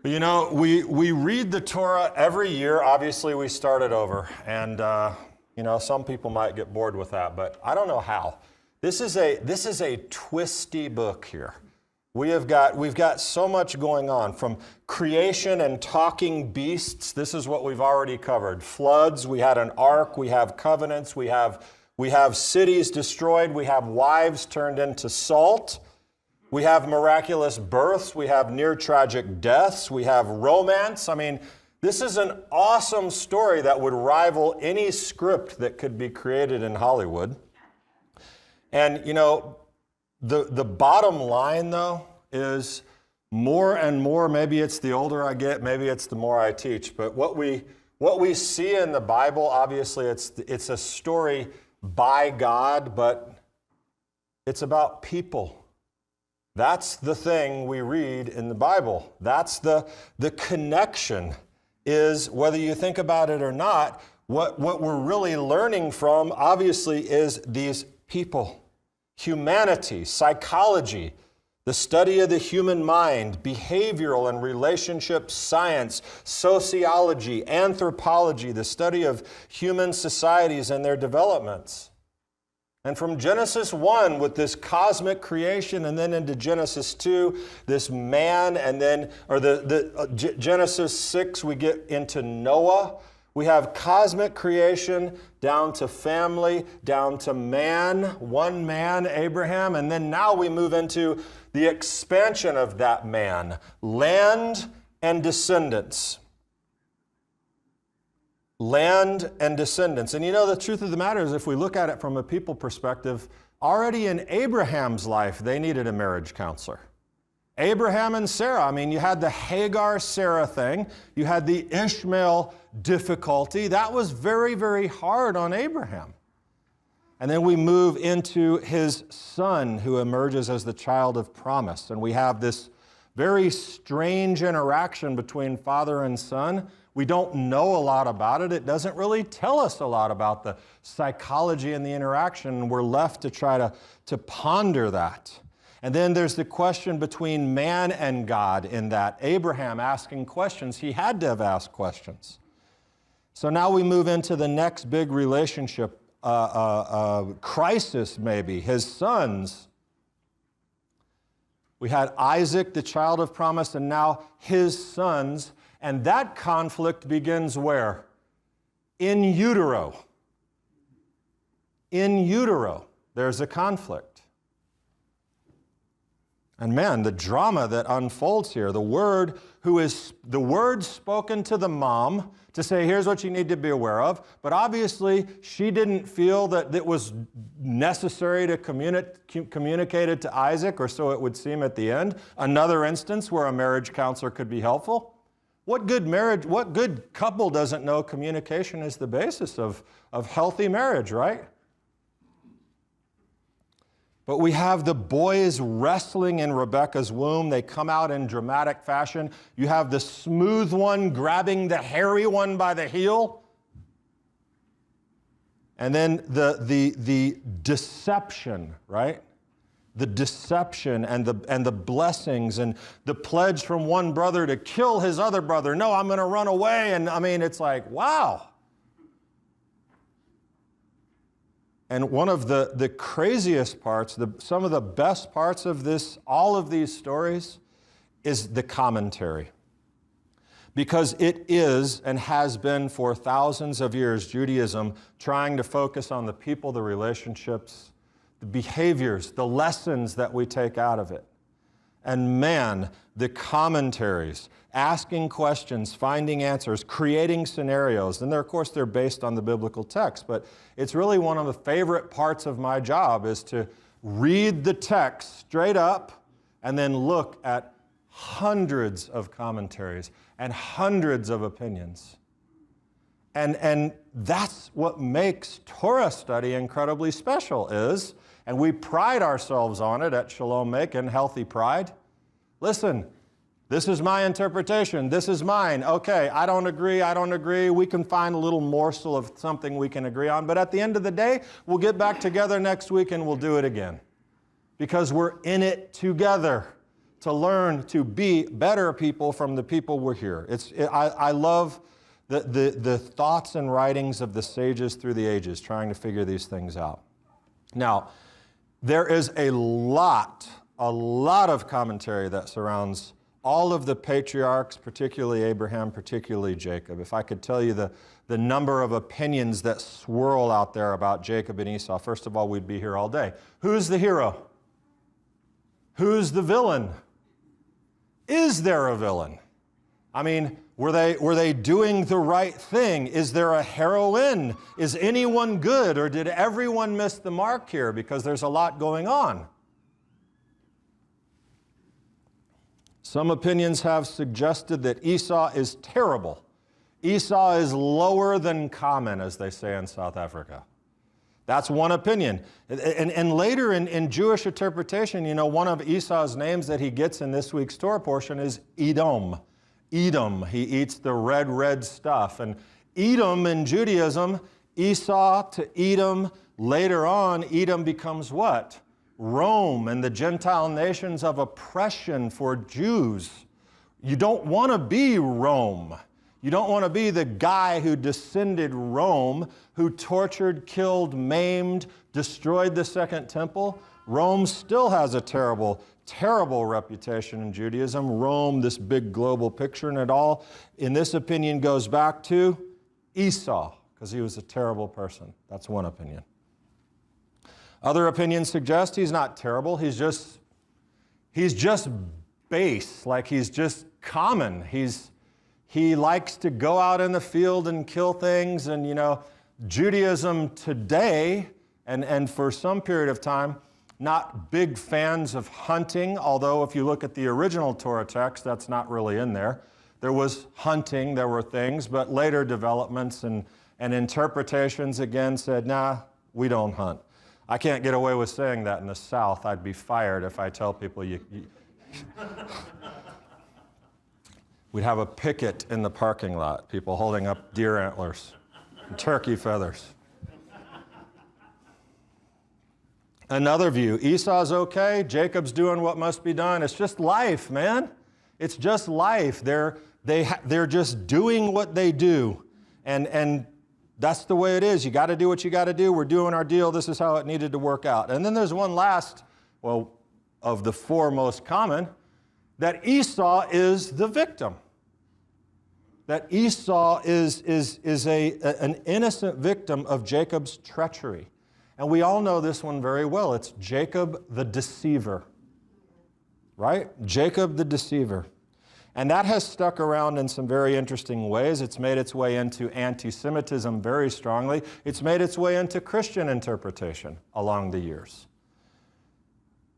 You know, we read the Torah every year. Obviously, we start it over. And, you know, some people might get bored with that, but I don't know how. This is a twisty book here. We've got so much going on, from creation and talking beasts. This is what we've already covered. Floods, we had an ark, we have covenants, we have cities destroyed, we have wives turned into salt. We have miraculous births, we have near tragic deaths, we have romance. I mean, this is an awesome story that would rival any script that could be created in Hollywood. And, you know, the bottom line, though, is more and more, maybe it's the older I get, maybe it's the more I teach, but what we see in the Bible, obviously it's a story by God, but it's about people. That's the thing we read in the Bible. That's the connection, is, whether you think about it or not, what we're really learning from, obviously, is these people. Humanity, psychology, the study of the human mind, behavioral and relationship science, sociology, anthropology, the study of human societies and their developments. And from Genesis 1, with this cosmic creation, and then into Genesis 2, this man, and then, or Genesis 6, we get into Noah. We have cosmic creation down to family, down to man, one man, Abraham, and then now we move into the expansion of that man, land and descendants. Land and descendants. And you know, the truth of the matter is, if we look at it from a people perspective, already in Abraham's life, they needed a marriage counselor. Abraham and Sarah, I mean, you had the Hagar-Sarah thing, you had the Ishmael difficulty. That was very, very hard on Abraham. And then we move into his son, who emerges as the child of promise. And we have this very strange interaction between father and son. We don't know a lot about it. It doesn't really tell us a lot about the psychology and the interaction. We're left to try to ponder that. And then there's the question between man and God, in that Abraham asking questions. He had to have asked questions. So now we move into the next big relationship crisis, maybe, his sons. We had Isaac, the child of promise, and now his sons. And that conflict begins where? In utero. In utero, there's a conflict. And man, the drama that unfolds here, the word spoken to the mom to say, here's what you need to be aware of, but obviously she didn't feel that it was necessary to communicate it to Isaac, or so it would seem at the end. Another instance where a marriage counselor could be helpful. What good couple doesn't know communication is the basis of healthy marriage, right? But we have the boys wrestling in Rebekah's womb. They come out in dramatic fashion. You have the smooth one grabbing the hairy one by the heel. And then the deception, right? The deception and the blessings and the pledge from one brother to kill his other brother. No, I'm going to run away. And I mean, it's like, wow. And one of the craziest parts, some of the best parts of this, all of these stories, is the commentary. Because it is and has been for thousands of years, Judaism trying to focus on the people, the relationships, the behaviors, the lessons that we take out of it. And man, the commentaries, asking questions, finding answers, creating scenarios. And of course, they're based on the biblical text, but it's really one of the favorite parts of my job, is to read the text straight up and then look at hundreds of commentaries and hundreds of opinions. And that's what makes Torah study incredibly special, and we pride ourselves on it at Shalom Macon, healthy pride. Listen, this is my interpretation, this is mine. Okay, I don't agree. We can find a little morsel of something we can agree on, but at the end of the day, we'll get back together next week and we'll do it again. Because we're in it together. to learn to be better people from the people we're here. I love the thoughts and writings of the sages through the ages, trying to figure these things out. Now, there is a lot of commentary that surrounds all of the patriarchs, particularly Abraham, particularly Jacob. If I could tell you the number of opinions that swirl out there about Jacob and Esau, first of all, we'd be here all day. Who's the hero? Who's the villain? Is there a villain? I mean, were they doing the right thing? Is there a heroine? Is anyone good, or did everyone miss the mark here? Because there's a lot going on. Some opinions have suggested that Esau is terrible. Esau is lower than common, as they say in South Africa. That's one opinion. And later in Jewish interpretation, you know, one of Esau's names that he gets in this week's Torah portion is Edom. Edom, he eats the red stuff. And Edom in Judaism, Esau to Edom, later on, Edom becomes what? Rome and the Gentile nations of oppression for Jews. You don't want to be Rome. You don't want to be the guy who descended Rome, who tortured, killed, maimed, destroyed the Second Temple. Rome still has a terrible reputation in Judaism. Rome, this big global picture, and it all, in this opinion, goes back to Esau, because he was a terrible person. That's one opinion. Other opinions suggest he's not terrible. He's just base, like he's just common. He likes to go out in the field and kill things, and you know, Judaism today, and for some period of time, not big fans of hunting, although if you look at the original Torah text, that's not really in there. There was hunting, there were things, but later developments and interpretations again said, nah, we don't hunt. I can't get away with saying that in the South. I'd be fired if I tell people you We'd have a picket in the parking lot, people holding up deer antlers and turkey feathers. Another view, Esau's okay, Jacob's doing what must be done. It's just life, man. It's just life. They're just doing what they do. And that's the way it is. You got to do what you got to do. We're doing our deal. This is how it needed to work out. And then there's one last, well, of the four most common, that Esau is the victim. That Esau is an innocent victim of Jacob's treachery. And we all know this one very well. It's Jacob the deceiver, right? Jacob the deceiver. And that has stuck around in some very interesting ways. It's made its way into anti-Semitism very strongly. It's made its way into Christian interpretation along the years.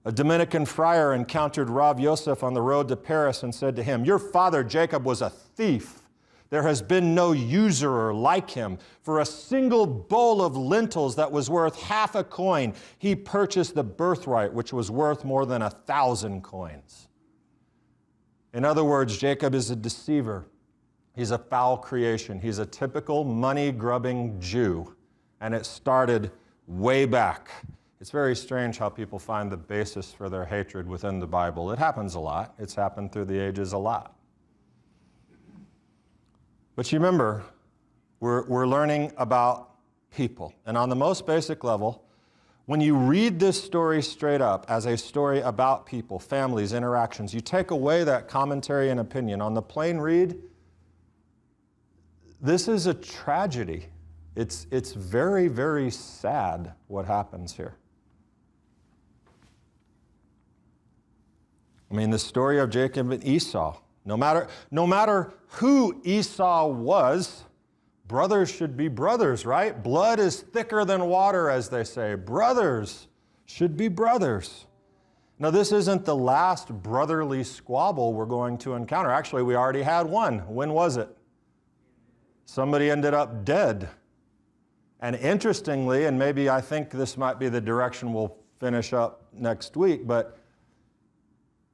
A Dominican friar encountered Rav Yosef on the road to Paris and said to him, "Your father Jacob was a thief. There has been no usurer like him. For a single bowl of lentils that was worth half a coin, he purchased the birthright, which was worth more than 1,000 coins. In other words, Jacob is a deceiver. He's a foul creation. He's a typical money-grubbing Jew. And it started way back. It's very strange how people find the basis for their hatred within the Bible. It happens a lot. It's happened through the ages a lot. But you remember, we're learning about people. And on the most basic level, when you read this story straight up as a story about people, families, interactions, you take away that commentary and opinion. On the plain read, this is a tragedy. It's very, very sad what happens here. I mean, the story of Jacob and Esau, no matter who Esau was, brothers should be brothers, right? Blood is thicker than water, as they say. Brothers should be brothers. Now, this isn't the last brotherly squabble we're going to encounter. Actually, we already had one. When was it? Somebody ended up dead. And interestingly, and maybe I think this might be the direction we'll finish up next week, but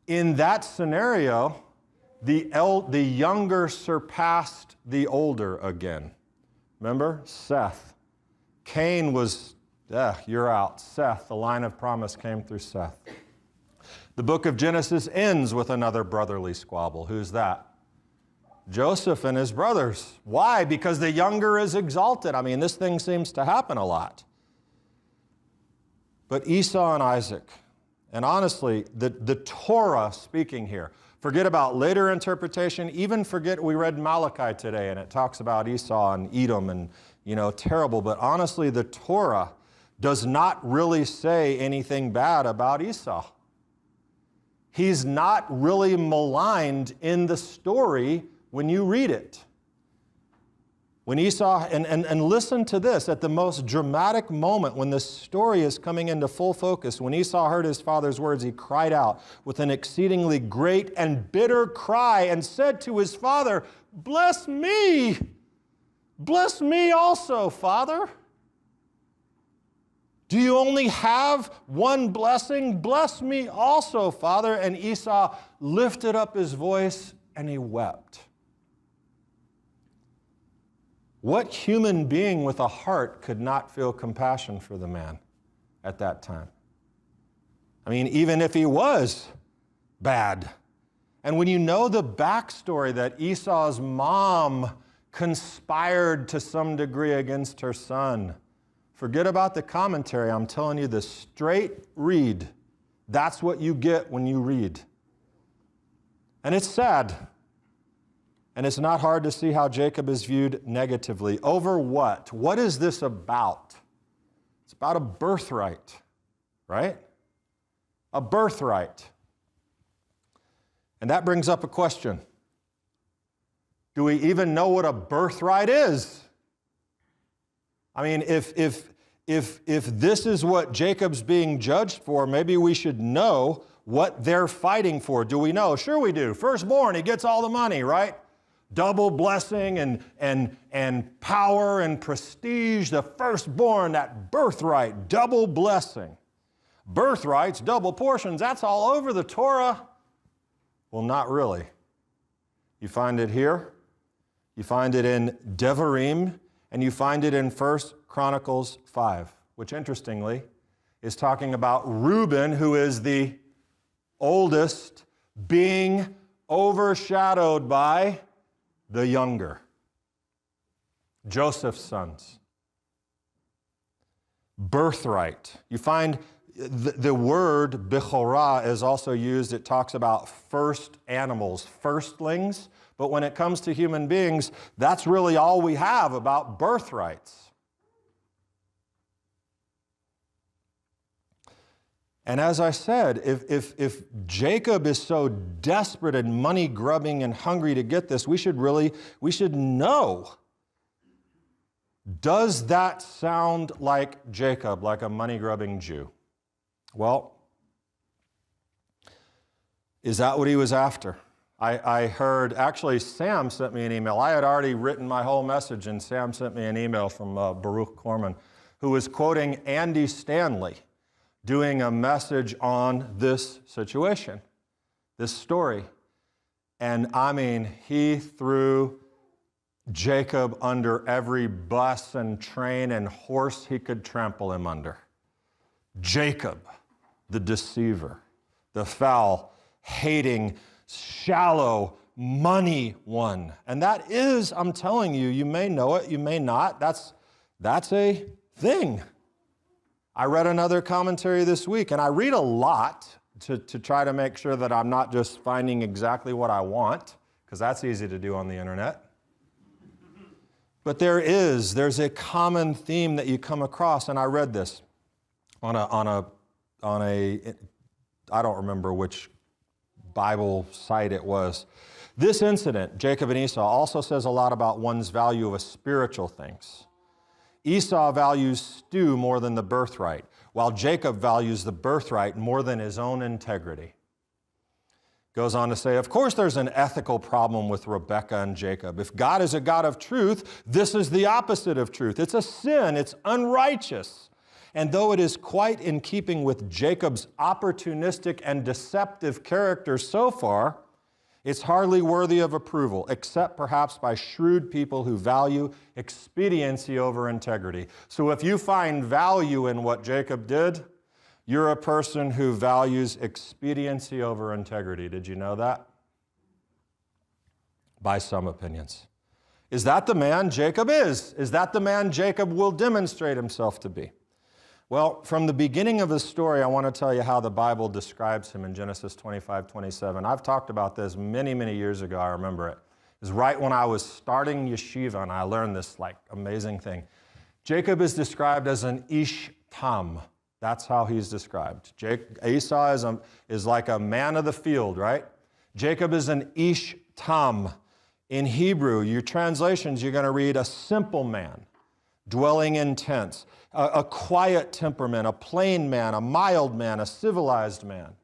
in that scenario, the younger surpassed the older again. Remember? Seth. Cain was, you're out. Seth, the line of promise came through Seth. The book of Genesis ends with another brotherly squabble. Who's that? Joseph and his brothers. Why? Because the younger is exalted. I mean, this thing seems to happen a lot. But Esau and Isaac, and honestly, the Torah speaking here, forget about later interpretation, even forget we read Malachi today and it talks about Esau and Edom and, terrible. But honestly, the Torah does not really say anything bad about Esau. He's not really maligned in the story when you read it. When Esau, and listen to this, at the most dramatic moment when this story is coming into full focus, when Esau heard his father's words, he cried out with an exceedingly great and bitter cry and said to his father, "Bless me! Bless me also, Father. Do you only have one blessing? Bless me also, Father." And Esau lifted up his voice and he wept. What human being with a heart could not feel compassion for the man at that time? I mean, even if he was bad. And when you know the backstory that Esau's mom conspired to some degree against her son, forget about the commentary. I'm telling you the straight read. That's what you get when you read. And it's sad. And it's not hard to see how Jacob is viewed negatively. Over what? What is this about? It's about a birthright, right? A birthright. And that brings up a question. Do we even know what a birthright is? I mean, if this is what Jacob's being judged for, maybe we should know what they're fighting for. Do we know? Sure we do. Firstborn, he gets all the money, right? Double blessing and power and prestige. The firstborn, that birthright, double blessing. Birthrights, double portions, that's all over the Torah. Well, not really. You find it here. You find it in Devarim, and you find it in 1 Chronicles 5, which interestingly is talking about Reuben, who is the oldest, being overshadowed by the younger, Joseph's sons. Birthright. You find the word Bechorah is also used. It talks about first animals, firstlings. But when it comes to human beings, that's really all we have about birthrights. And as I said, if Jacob is so desperate and money-grubbing and hungry to get this, we should know. Does that sound like Jacob, like a money-grubbing Jew? Well, is that what he was after? I heard, actually Sam sent me an email. I had already written my whole message, and Sam sent me an email from Baruch Korman, who was quoting Andy Stanley, doing a message on this situation, this story. And I mean, he threw Jacob under every bus and train and horse he could trample him under. Jacob, the deceiver, the foul, hating, shallow, money one. And that is, I'm telling you, you may know it, you may not, that's a thing. I read another commentary this week, and I read a lot to try to make sure that I'm not just finding exactly what I want, because that's easy to do on the internet. But there's a common theme that you come across, and I read this on a I don't remember which Bible site it was. This incident, Jacob and Esau, also says a lot about one's value of spiritual things. Esau values stew more than the birthright, while Jacob values the birthright more than his own integrity. Goes on to say, of course there's an ethical problem with Rebekah and Jacob. If God is a God of truth, this is the opposite of truth. It's a sin, it's unrighteous. And though it is quite in keeping with Jacob's opportunistic and deceptive character so far, it's hardly worthy of approval, except perhaps by shrewd people who value expediency over integrity. So if you find value in what Jacob did, You're a person who values expediency over integrity. Did you know that? By some opinions. Is that the man Jacob is? Is that the man Jacob will demonstrate himself to be? Well, from the beginning of the story, I want to tell you how the Bible describes him in Genesis 25:27. I've talked about this many, many years ago. I remember it. It was right when I was starting yeshiva, and I learned this amazing thing. Jacob is described as an ish tam. That's how he's described. Esau is like a man of the field, right? Jacob is an ish tam. In Hebrew, your translations, you're going to read a simple man, dwelling in tents, a quiet temperament, a plain man, a mild man, a civilized man.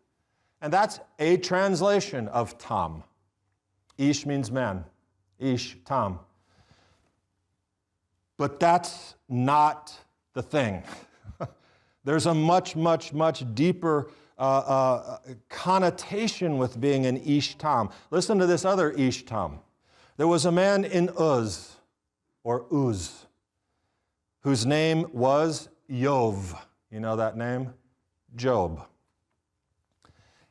And that's a translation of tam. Ish means man. Ish, tam. But that's not the thing. There's a much, much, much deeper connotation with being an ish tam. Listen to this other ish tam. There was a man in Uz, whose name was Yov. You know that name? Job.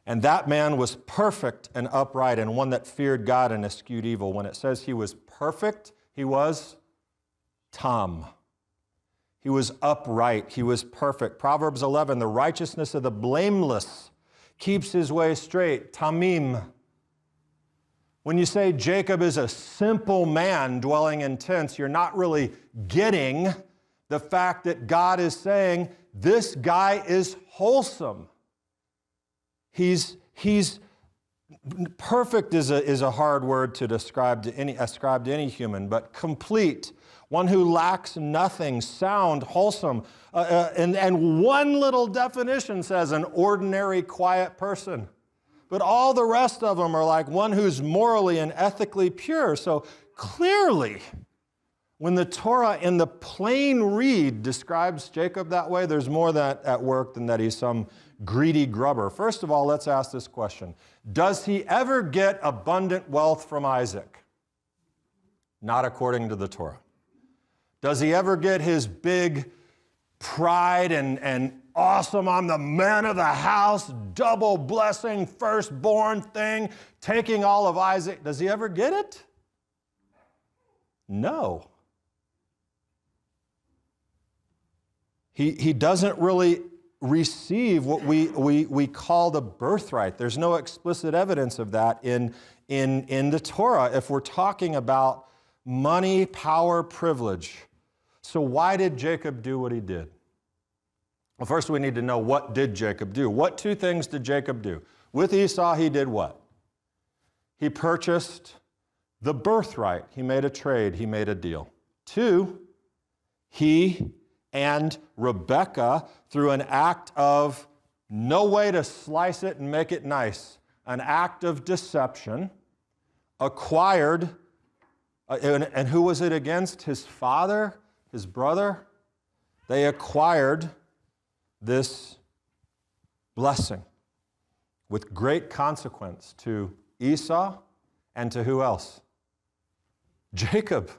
And that man was perfect and upright and one that feared God and eschewed evil. When it says he was perfect, he was tam. He was upright. He was perfect. Proverbs 11, the righteousness of the blameless keeps his way straight. Tamim. When you say Jacob is a simple man dwelling in tents, you're not really getting the fact that God is saying this guy is wholesome. He's perfect is a hard word to ascribe to any human, but complete. One who lacks nothing, sound, wholesome. And one little definition says an ordinary, quiet person. But all the rest of them are like one who's morally and ethically pure. So clearly, when the Torah in the plain read describes Jacob that way, there's more that at work than that he's some greedy grubber. First of all, let's ask this question. Does he ever get abundant wealth from Isaac? Not according to the Torah. Does he ever get his big pride and awesome, I'm the man of the house, double blessing, firstborn thing, taking all of Isaac? Does he ever get it? No. He doesn't really receive what we call the birthright. There's no explicit evidence of that in the Torah if we're talking about money, power, privilege. So why did Jacob do what he did? Well, first we need to know, what did Jacob do? What two things did Jacob do? With Esau, he did what? He purchased the birthright. He made a trade. He made a deal. Two, he and Rebekah, through an act of no way to slice it and make it nice, an act of deception, acquired, and who was it against? His father, his brother? They acquired this blessing with great consequence to Esau and to who else? Jacob.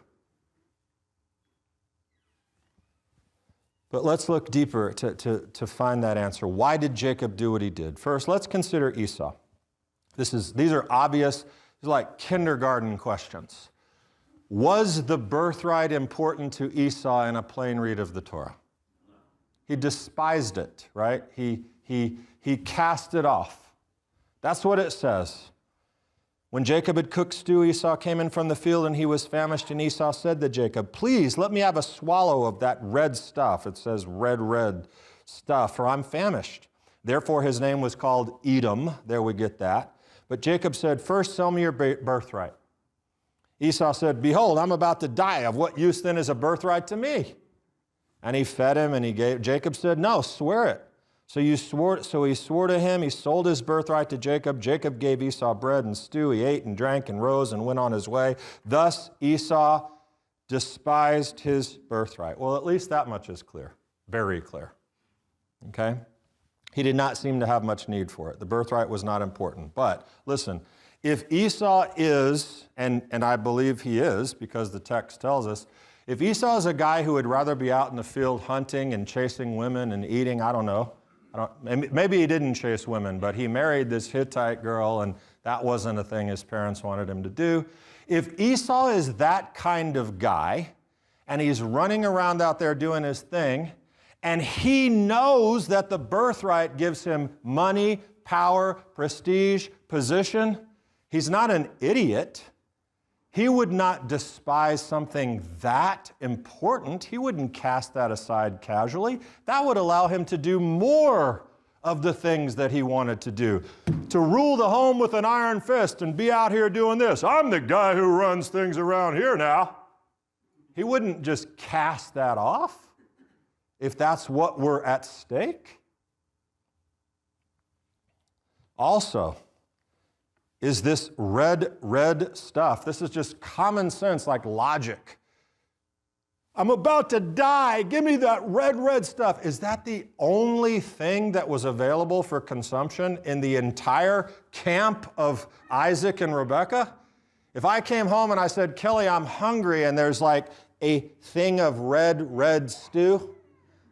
But let's look deeper to find that answer. Why did Jacob do what he did? First, let's consider Esau. These are obvious, like kindergarten questions. Was the birthright important to Esau in a plain read of the Torah? He despised it, right? He cast it off. That's what it says. When Jacob had cooked stew, Esau came in from the field, and he was famished, and Esau said to Jacob, please, let me have a swallow of that red stuff. It says red stuff, for I'm famished. Therefore his name was called Edom. There we get that. But Jacob said, first sell me your birthright. Esau said, behold, I'm about to die. Of what use then is a birthright to me? And he fed him, and he gave. Jacob said, no, swear it. So he swore to him. He sold his birthright to Jacob. Jacob gave Esau bread and stew. He ate and drank and rose and went on his way. Thus Esau despised his birthright. Well, at least that much is clear, very clear. Okay? He did not seem to have much need for it. The birthright was not important. But listen, if Esau is, and I believe he is because the text tells us, if Esau is a guy who would rather be out in the field hunting and chasing women and eating, I don't know, Maybe he didn't chase women, but he married this Hittite girl, and that wasn't a thing his parents wanted him to do. If Esau is that kind of guy, and he's running around out there doing his thing, and he knows that the birthright gives him money, power, prestige, position, he's not an idiot. He would not despise something that important. He wouldn't cast that aside casually. That would allow him to do more of the things that he wanted to do. To rule the home with an iron fist and be out here doing this. I'm the guy who runs things around here now. He wouldn't just cast that off if that's what were at stake. Also, is this red stuff. This is just common sense, like logic. I'm about to die. Give me that red stuff. Is that the only thing that was available for consumption in the entire camp of Isaac and Rebekah? If I came home and I said, Kelly, I'm hungry, and there's like a thing of red stew,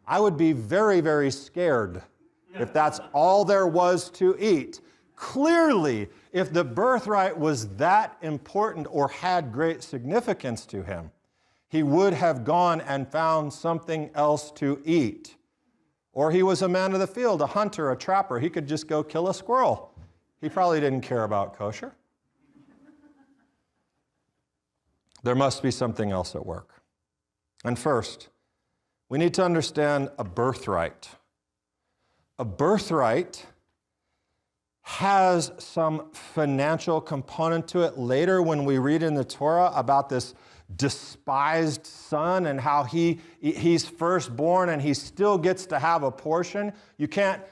I would be very, very scared if that's all there was to eat. Clearly, if the birthright was that important or had great significance to him, he would have gone and found something else to eat. Or he was a man of the field, a hunter, a trapper. He could just go kill a squirrel. He probably didn't care about kosher. There must be something else at work. And first, we need to understand a birthright. A birthright has some financial component to it. Later, when we read in the Torah about this despised son and how he's firstborn and he still gets to have a portion, you can't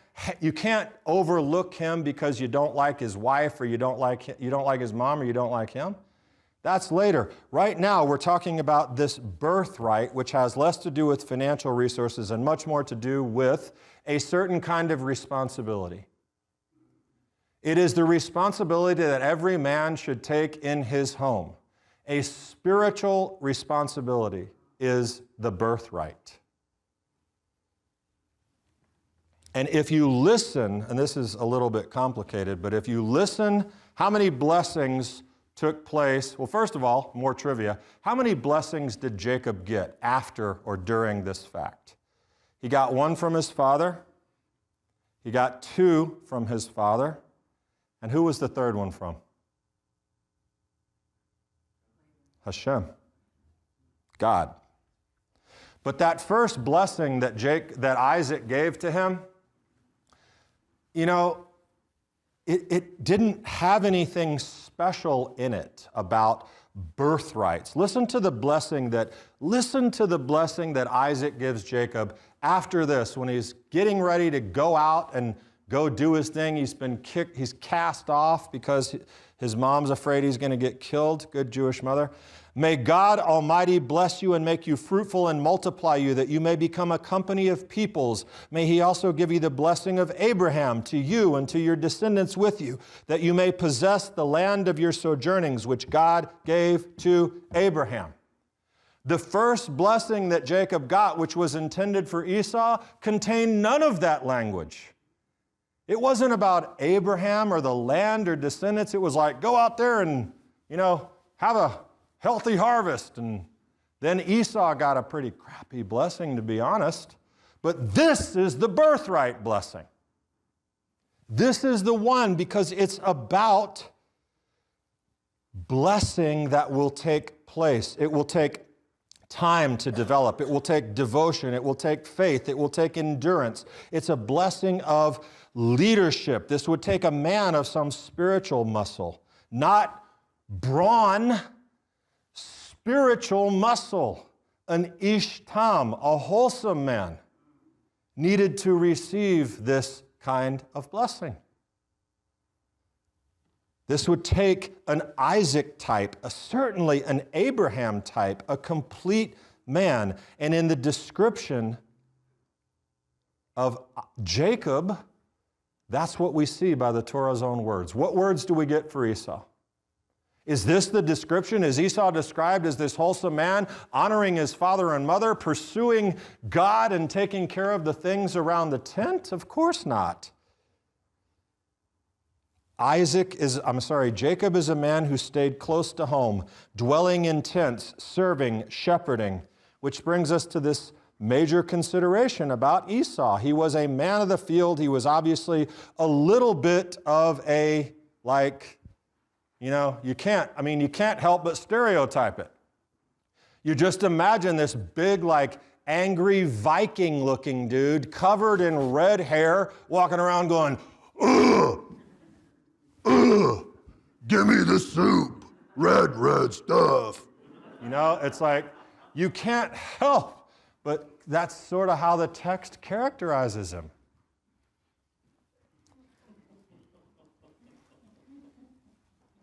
overlook him because you don't like his wife, or you don't like his mom, or you don't like him. That's later. Right now, we're talking about this birthright, which has less to do with financial resources and much more to do with a certain kind of responsibility. It is the responsibility that every man should take in his home. A spiritual responsibility is the birthright. And if you listen, and this is a little bit complicated, but if you listen, how many blessings took place? Well, first of all, more trivia. How many blessings did Jacob get after or during this fact? He got one from his father. He got two from his father. And who was the third one from? Hashem. God. But that first blessing that Isaac gave to him, it didn't have anything special in it about birthrights. Listen to the blessing that Isaac gives Jacob after this, when he's getting ready to go out and go do his thing. He's cast off because his mom's afraid he's going to get killed. Good Jewish mother. May God Almighty bless you and make you fruitful and multiply you, that you may become a company of peoples. May He also give you the blessing of Abraham to you and to your descendants with you, that you may possess the land of your sojournings, which God gave to Abraham. The first blessing that Jacob got, which was intended for Esau, contained none of that language. It wasn't about Abraham or the land or descendants. It was like, go out there and, have a healthy harvest. And then Esau got a pretty crappy blessing, to be honest. But this is the birthright blessing. This is the one, because it's about blessing that will take place. It will take time to develop. It will take devotion. It will take faith. It will take endurance. It's a blessing of leadership. This would take a man of some spiritual muscle, not brawn, spiritual muscle. An ish tam, a wholesome man, needed to receive this kind of blessing. This would take an Isaac type, certainly an Abraham type, a complete man. And in the description of Jacob, that's what we see by the Torah's own words. What words do we get for Esau? Is this the description? Is Esau described as this wholesome man, honoring his father and mother, pursuing God and taking care of the things around the tent? Of course not. Jacob is a man who stayed close to home, dwelling in tents, serving, shepherding, which brings us to this major consideration about Esau. He was a man of the field. He was obviously a little bit of a, you can't help but stereotype it. You just imagine this big, angry Viking-looking dude covered in red hair walking around going, ugh! Ugh, give me the soup, red stuff. It's like you can't help, but that's sort of how the text characterizes him.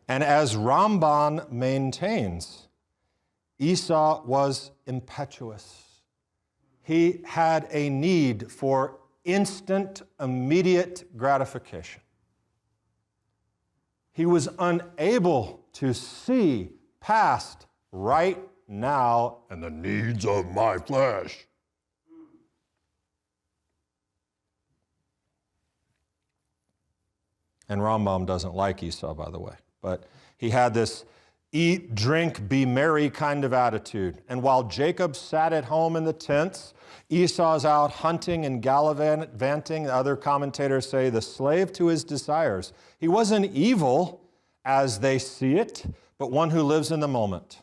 And as Ramban maintains, Esau was impetuous. He had a need for instant, immediate gratification. He was unable to see past right now and the needs of my flesh. And Rambam doesn't like Esau, by the way, but he had this eat, drink, be merry kind of attitude. And while Jacob sat at home in the tents, Esau's out hunting and gallivanting. Other commentators say the slave to his desires. He wasn't evil as they see it, but one who lives in the moment.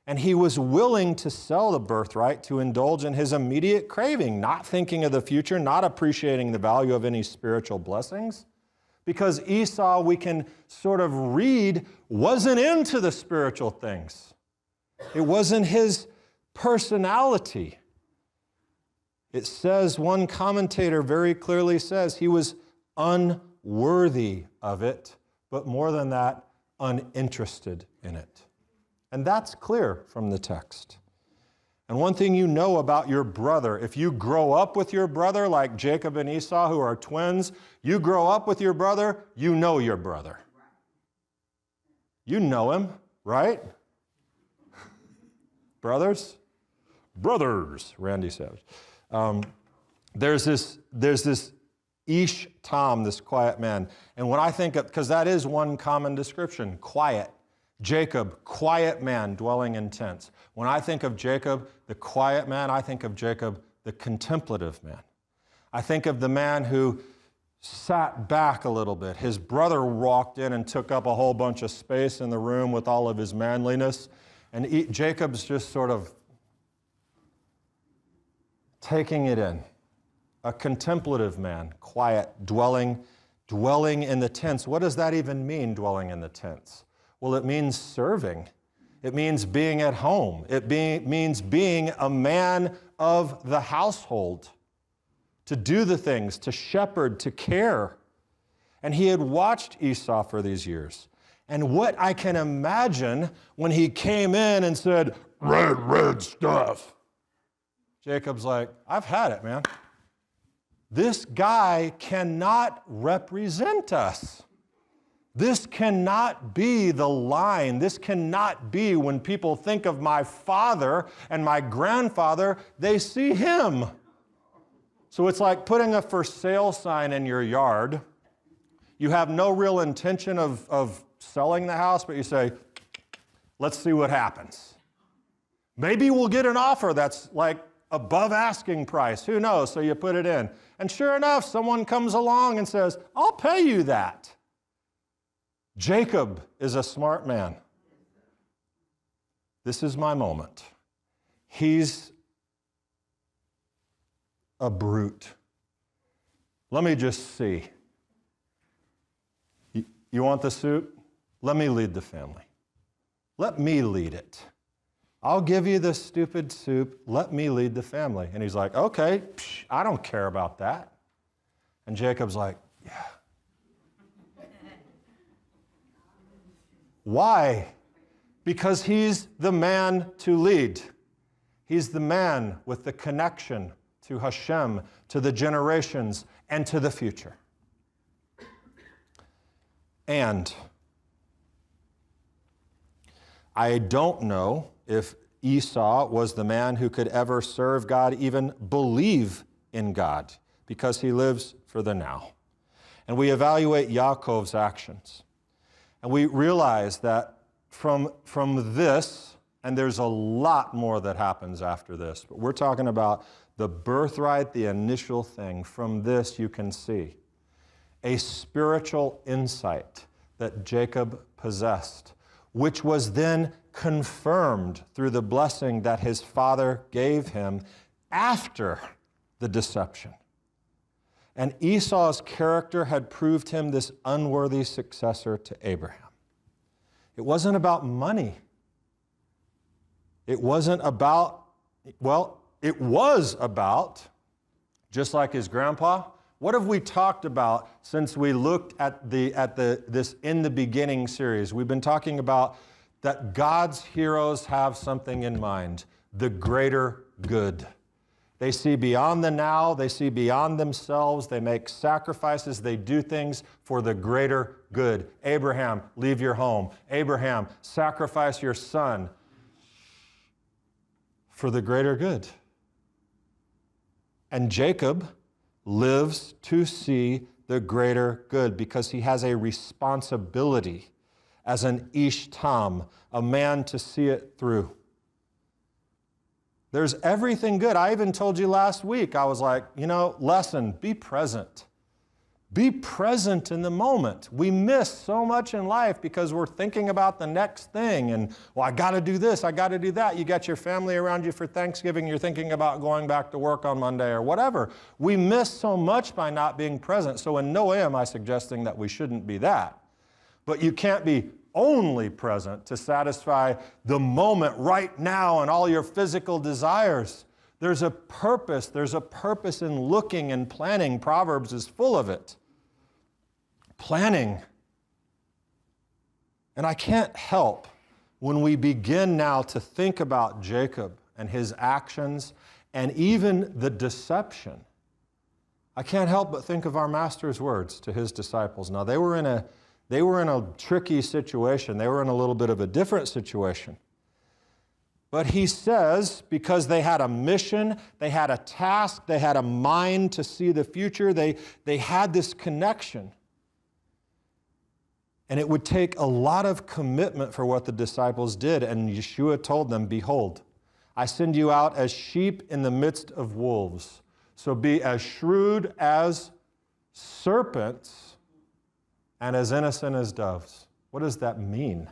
And he was willing to sell the birthright to indulge in his immediate craving, not thinking of the future, not appreciating the value of any spiritual blessings. Because Esau, we can sort of read, wasn't into the spiritual things. It wasn't his personality. It says, one commentator very clearly says, he was unworthy of it, but more than that, uninterested in it. And that's clear from the text. And one thing you know about your brother, if you grow up with your brother like Jacob and Esau, who are twins, you grow up with your brother, you know your brother. You know him, right? Brothers, Randy says. There's this Ish Tom, this quiet man. And when I think of, because that is one common description, quiet. Jacob, quiet man dwelling in tents. When I think of Jacob, the quiet man, I think of Jacob, the contemplative man. I think of the man who sat back a little bit. His brother walked in and took up a whole bunch of space in the room with all of his manliness. And Jacob's just sort of taking it in. A contemplative man, quiet, dwelling in the tents. What does that even mean, dwelling in the tents? Well, it means serving. It means being at home. It means being a man of the household, to do the things, to shepherd, to care. And he had watched Esau for these years. And what I can imagine when he came in and said, red stuff. Jacob's like, I've had it, man. This guy cannot represent us. This cannot be the line. This cannot be when people think of my father and my grandfather, they see him. So it's like putting a for sale sign in your yard. You have no real intention of selling the house, but you say, let's see what happens. Maybe we'll get an offer that's like above asking price. Who knows? So you put it in. And sure enough, someone comes along and says, I'll pay you that. Jacob is a smart man. This is my moment. He's a brute. Let me just see. You want the soup? Let me lead the family. Let me lead it. I'll give you the stupid soup. Let me lead the family. And he's like, okay, I don't care about that. And Jacob's like, yeah. Why? Because he's the man to lead. He's the man with the connection to Hashem, to the generations, and to the future. And I don't know if Esau was the man who could ever serve God, even believe in God, because he lives for the now. And we evaluate Yaakov's actions. And we realize that from this, and there's a lot more that happens after this, but we're talking about the birthright, the initial thing. From this you can see a spiritual insight that Jacob possessed, which was then confirmed through the blessing that his father gave him after the deception. And Esau's character had proved him this unworthy successor to Abraham. It wasn't about money. It wasn't about, well, it was about, just like his grandpa. What have we talked about since we looked at this In the Beginning series? We've been talking about that God's heroes have something in mind, the greater good. They see beyond the now, they see beyond themselves, they make sacrifices, they do things for the greater good. Abraham, leave your home. Abraham, sacrifice your son for the greater good. And Jacob lives to see the greater good because he has a responsibility as an ish tam, a man to see it through. There's everything good. I even told you last week, I was like, lesson, be present. Be present in the moment. We miss so much in life because we're thinking about the next thing and, I got to do this, I got to do that. You got your family around you for Thanksgiving, you're thinking about going back to work on Monday or whatever. We miss so much by not being present. So in no way am I suggesting that we shouldn't be that. But you can't be only present to satisfy the moment right now and all your physical desires. There's a purpose in looking and planning. Proverbs is full of it. Planning. And I can't help when we begin now to think about Jacob and his actions and even the deception. I can't help but think of our Master's words to his disciples. Now, they were in a tricky situation. They were in a little bit of a different situation. But he says, because they had a mission, they had a task, they had a mind to see the future, they had this connection. And it would take a lot of commitment for what the disciples did. And Yeshua told them, behold, I send you out as sheep in the midst of wolves. So be as shrewd as serpents and as innocent as doves. What does that mean?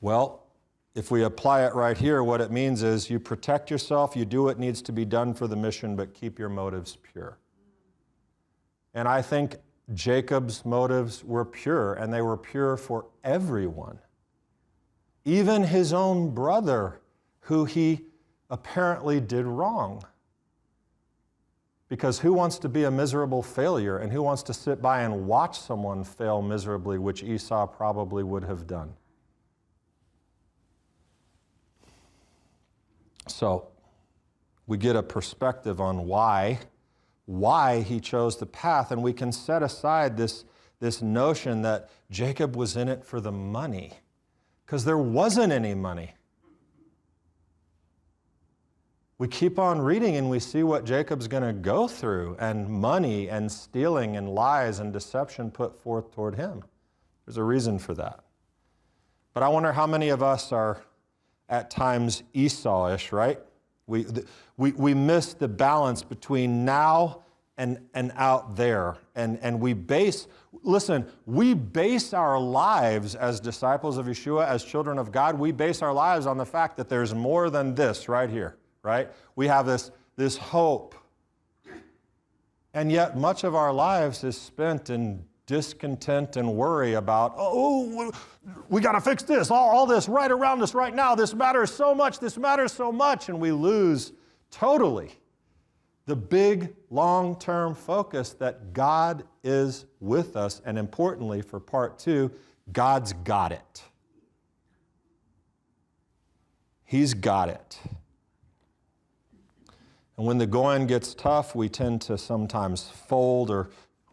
Well, if we apply it right here, what it means is you protect yourself, you do what needs to be done for the mission, but keep your motives pure. And I think Jacob's motives were pure, and they were pure for everyone. Even his own brother, who he apparently did wrong. Because who wants to be a miserable failure, and who wants to sit by and watch someone fail miserably, which Esau probably would have done? So we get a perspective on why he chose the path, and we can set aside this notion that Jacob was in it for the money, because there wasn't any money. We keep on reading and we see what Jacob's going to go through, and money and stealing and lies and deception put forth toward him. There's a reason for that. But I wonder how many of us are at times Esau-ish, right? We miss the balance between now and out there. And we base our lives as disciples of Yeshua, as children of God, we base our lives on the fact that there's more than this right here, right? We have this hope. And yet much of our lives is spent in discontent and worry about, we got to fix this, all this right around us right now. This matters so much. And we lose totally the big long-term focus that God is with us. And importantly, for part 2, God's got it. He's got it. And when the going gets tough, we tend to sometimes fold or,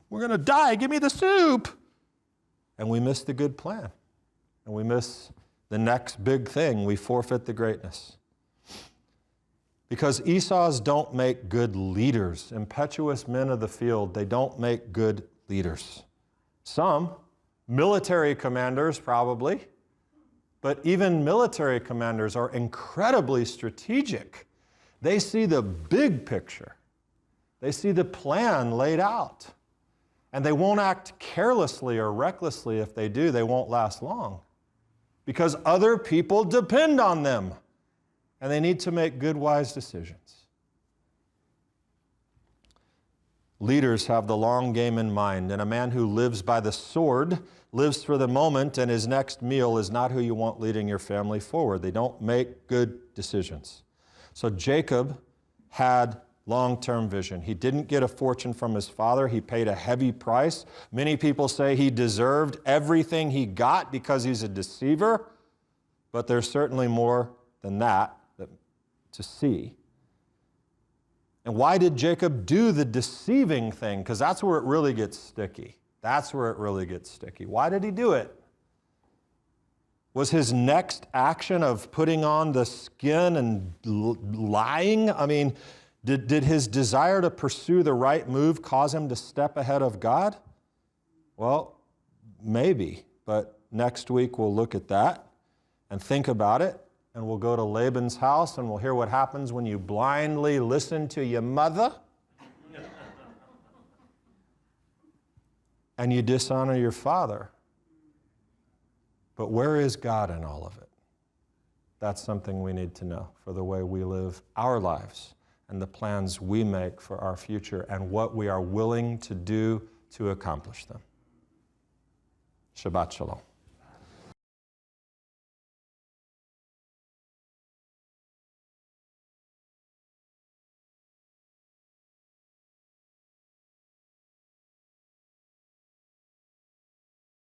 we're going to die, give me the soup. And we miss the good plan. and we miss the next big thing. We forfeit the greatness. Because Esau's don't make good leaders. Impetuous men of the field, they don't make good leaders. Some, military commanders probably, but even military commanders are incredibly strategic. They see the big picture. They see the plan laid out. And they won't act carelessly or recklessly. If they do, they won't last long. Because other people depend on them. And they need to make good, wise decisions. Leaders have the long game in mind. And a man who lives by the sword lives for the moment, and his next meal is not who you want leading your family forward. They don't make good decisions. So Jacob had long-term vision. He didn't get a fortune from his father. He paid a heavy price. Many people say he deserved everything he got because he's a deceiver, but there's certainly more than that to see. And why did Jacob do the deceiving thing? Because that's where it really gets sticky. That's where it really gets sticky. Why did he do it? Was his next action of putting on the skin and lying? I mean, did his desire to pursue the right move cause him to step ahead of God? Well, maybe, but next week we'll look at that and think about it, and we'll go to Laban's house and we'll hear what happens when you blindly listen to your mother and you dishonor your father. But where is God in all of it? That's something we need to know for the way we live our lives and the plans we make for our future and what we are willing to do to accomplish them. Shabbat Shalom.